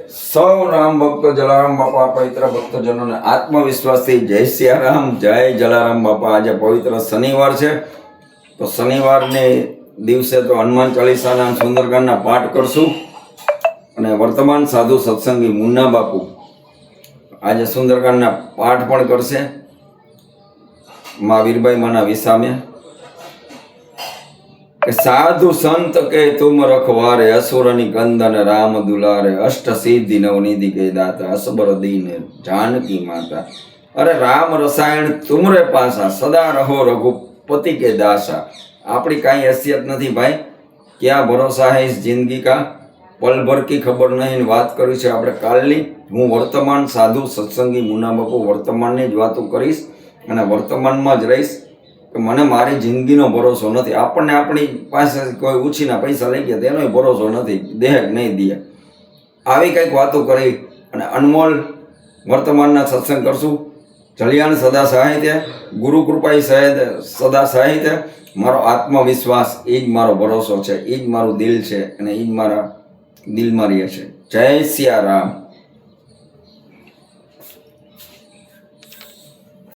સૌ રામ ભક્તો જલારામ બાપા પવિત્ર ભક્તજનોને આત્મવિશ્વાસથી જય સિયારામ, જય જલારામ બાપા. આજે પવિત્ર શનિવાર છે, તો શનિવારને દિવસે તો હનુમાન ચાલીસાના સુંદરકાંડના પાઠ કરશું. અને વર્તમાન સાધુ સત્સંગી મુન્ના બાપુ આજે સુંદરકાંડના પાઠ પણ કરશે મા વીરબાઈ માના વિસામે. કે સાધુ સંત કે તુમ રખવારે, અસુરની કંદન રામ દુલારે, અષ્ટ સિદ્ધિ નવનિધિ કે દાતા, અસબર દીન જાનકી માતા. અરે રામ રસાયણ તુમરે પાસા, સદા રહો રઘુપતિ કે દાસા. આપણી કાંઈ હૈસિયત નથી ભાઈ, ક્યાં ભરોસા હૈ ઇસ જિંદગી કા, પલ ભર કી ખબર નહીં. વાત કરી છે આપણે કાલની. હું વર્તમાન સાધુ સત્સંગી મુન્ના બાપુ વર્તમાનની જ વાતો કરીશ અને વર્તમાનમાં જ રહીશ. કે મને મારી જિંદગીનો ભરોસો નથી. આપણને આપણી પાસે કોઈ ઉછીના પૈસા લઈ ગયા તેનોય ભરોસો નથી, દેહ નહીં દે. આવી કંઈક વાતો કરી અને અનમોલ વર્તમાનના સત્સંગ કરશું. જલિયાણ સદા સાહિત્ય, ગુરુ કૃપાઈ સદા સાહિત્ય. મારો આત્મવિશ્વાસ એ જ મારો ભરોસો છે, એ જ મારું દિલ છે અને એ જ મારા દિલમાં રહે છે. જય સિયારામ.